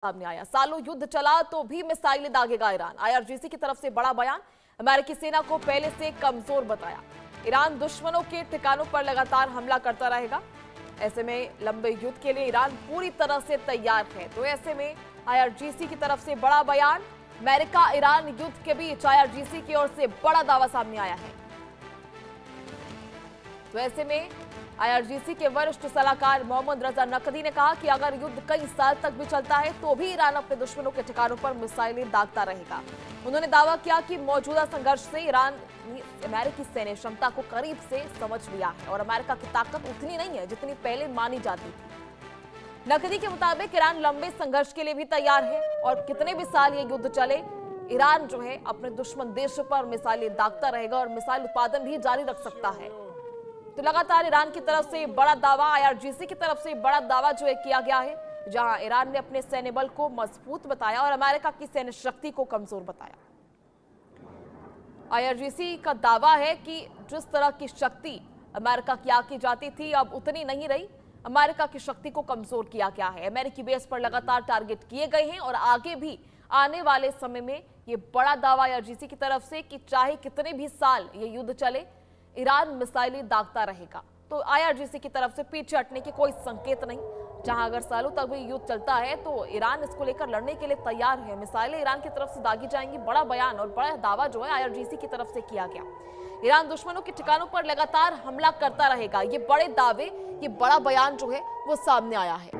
सामने आया। सालों युद्ध चला तो भी मिसाइलें दागेगा ईरान। आईआरजीसी की तरफ से बड़ा बयान। अमेरिकी सेना को पहले से कमजोर बताया। ईरान दुश्मनों के ठिकानों पर लगातार हमला करता रहेगा। ऐसे में लंबे युद्ध के लिए ईरान पूरी तरह से तैयार है। तो ऐसे में आईआरजीसी की तरफ से बड़ा बयान। अमेरिका ईरान युद्ध के बीच आईआरजीसी की ओर से बड़ा दावा सामने आया है। तो ऐसे में आईआरजीसी के वरिष्ठ सलाहकार मोहम्मद रजा नकवी ने कहा कि अगर युद्ध कई साल तक भी चलता है तो भी ईरान अपने दुश्मनों के ठिकानों पर मिसाइलें दागता रहेगा। उन्होंने दावा किया कि मौजूदा संघर्ष से ईरान ने अमेरिकी सैन्य क्षमता को करीब से समझ लिया है और अमेरिका की ताकत उतनी नहीं है जितनी पहले मानी जाती थी। नकवी के मुताबिक ईरान लंबे संघर्ष के लिए भी तैयार है और कितने भी साल ये युद्ध चले ईरान जो है अपने दुश्मन देशों पर मिसाइलें दागता रहेगा और मिसाइल उत्पादन भी जारी रख सकता है। तो लगातार ईरान की तरफ से बड़ा दावा, आईआरजीसी की तरफ से बड़ा दावा जो है किया गया है, जहां ईरान ने अपने सैन्य बल को मजबूत बताया और अमेरिका की सैन्य शक्ति को कमजोर बताया। आईआरजीसी का दावा है कि जिस तरह की शक्ति अमेरिका की आकी जाती थी अब उतनी नहीं रही। अमेरिका की शक्ति को कमजोर किया गया है। अमेरिकी बेस पर लगातार टारगेट किए गए हैं और आगे भी आने वाले समय में ये बड़ा दावा आईआरजीसी की तरफ से कि चाहे कितने भी साल ये युद्ध चले ईरान मिसाइलें दागता रहेगा। तो आईआरजीसी की तरफ से पीछे हटने के कोई संकेत नहीं। जहां अगर सालों तक भी युद्ध चलता है तो ईरान इसको लेकर लड़ने के लिए तैयार है। मिसाइलें ईरान की तरफ से दागी जाएंगी। बड़ा बयान और बड़ा दावा जो है आईआरजीसी की तरफ से किया गया। ईरान दुश्मनों के ठिकानों पर लगातार हमला करता रहेगा। ये बड़े दावे, ये बड़ा बयान जो है वो सामने आया है।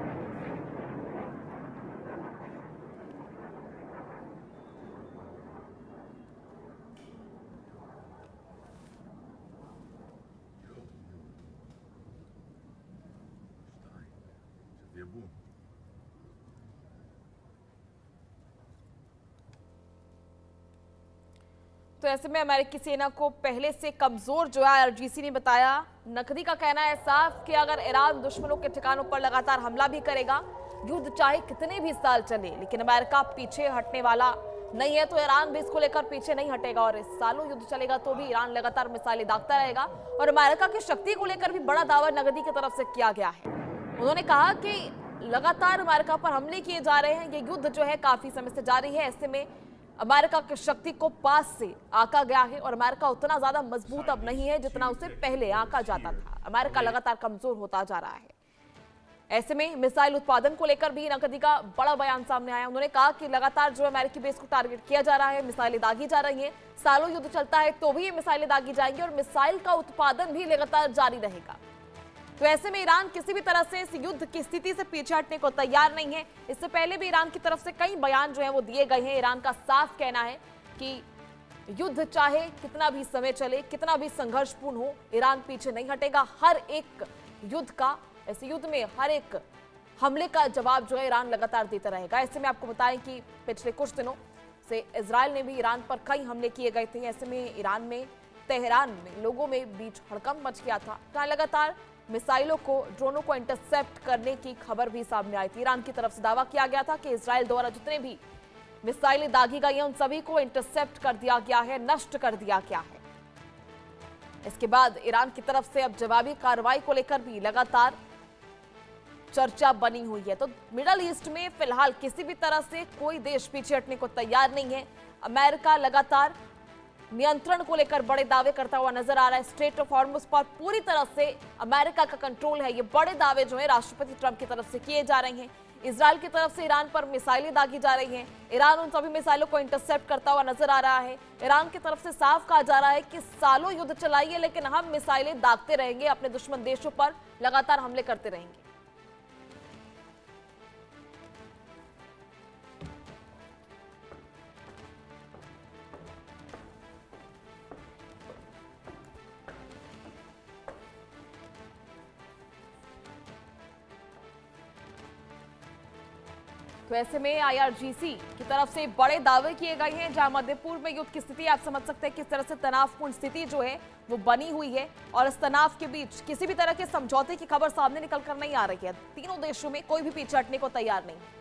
तो ऐसे में अमेरिकी सेना को पहले से कमजोर जो है आईआरजीसी ने बताया। नकवी का कहना है साफ कि अगर ईरान दुश्मनों के ठिकानों पर लगातार हमला भी करेगा, युद्ध चाहे कितने भी साल चले, लेकिन अमेरिका पीछे हटने वाला नहीं है। तो ईरान भी इसको लेकर पीछे नहीं हटेगा और इस सालों युद्ध चलेगा तो भी ईरान लगातार मिसाइलें दागता रहेगा। और अमेरिका की शक्ति को लेकर भी बड़ा दावा नकवी की तरफ से किया गया है। उन्होंने कहा कि लगातार अमेरिका पर हमले किए जा रहे हैं। ये युद्ध जो है काफी समय से जारी है। ऐसे में अमेरिका की शक्ति को पास से आंका गया है और अमेरिका उतना ज्यादा मजबूत अब नहीं है जितना उसे पहले आंका जाता था। अमेरिका लगातार कमजोर होता जा रहा है। ऐसे में मिसाइल उत्पादन को लेकर भी नकवी का बड़ा बयान सामने आया। उन्होंने कहा कि लगातार जो अमेरिकी बेस को टारगेट किया जा रहा है, मिसाइलें दागी जा रही हैं। सालों युद्ध चलता है तो भी ये मिसाइलें दागी जाएंगी और मिसाइल का उत्पादन भी लगातार जारी रहेगा। तो ऐसे में ईरान किसी भी तरह से इस युद्ध की स्थिति से पीछे हटने को तैयार नहीं है। इससे पहले भी ईरान की तरफ से कई बयान जो है वो दिए गए हैं। ईरान का साफ कहना है कि युद्ध चाहे कितना भी समय चले, कितना भी संघर्षपूर्ण हो, ईरान पीछे नहीं हटेगा। हर एक युद्ध का, ऐसे युद्ध में हर एक हमले का जवाब जो है ईरान लगातार देता रहेगा। ऐसे में आपको बताएं कि पिछले कुछ दिनों से इजराइल ने भी ईरान पर कई हमले किए गए थे। ऐसे में ईरान में, तेहरान में लोगों में बीच हड़कंप मच गया था, जहां लगातार मिसाइलों को, ड्रोनों को इंटरसेप्ट करने की खबर भी सामने आई थी। ईरान की तरफ से दावा किया गया था कि इजराइल द्वारा जितने भी मिसाइलें दागी गई हैं उन सभी को इंटरसेप्ट कर दिया गया है, नष्ट कर दिया गया है। इसके बाद ईरान की तरफ से अब जवाबी कार्रवाई को लेकर भी लगातार चर्चा बनी हुई है। तो मिडल ईस्ट में फिलहाल किसी भी तरह से कोई देश पीछे हटने को तैयार नहीं है। अमेरिका लगातार नियंत्रण को लेकर बड़े दावे करता हुआ नजर आ रहा है। स्ट्रेट ऑफ हॉर्मुज पर पूरी तरह से अमेरिका का कंट्रोल है। ये बड़े दावे जो है राष्ट्रपति ट्रंप की तरफ से किए जा रहे हैं। इजराइल की तरफ से ईरान पर मिसाइलें दागी जा रही हैं। ईरान उन सभी मिसाइलों को इंटरसेप्ट करता हुआ नजर आ रहा है। ईरान की तरफ से साफ कहा जा रहा है कि सालों युद्ध चलाइए लेकिन हम मिसाइलें दागते रहेंगे, अपने दुश्मन देशों पर लगातार हमले करते रहेंगे। तो ऐसे में आईआरजीसी की तरफ से बड़े दावे किए गए हैं। जहां मध्य पूर्व में युद्ध की स्थिति आप समझ सकते हैं किस तरह से तनावपूर्ण स्थिति जो है वो बनी हुई है और इस तनाव के बीच किसी भी तरह के समझौते की खबर सामने निकल कर नहीं आ रही है। तीनों देशों में कोई भी पीछे हटने को तैयार नहीं है।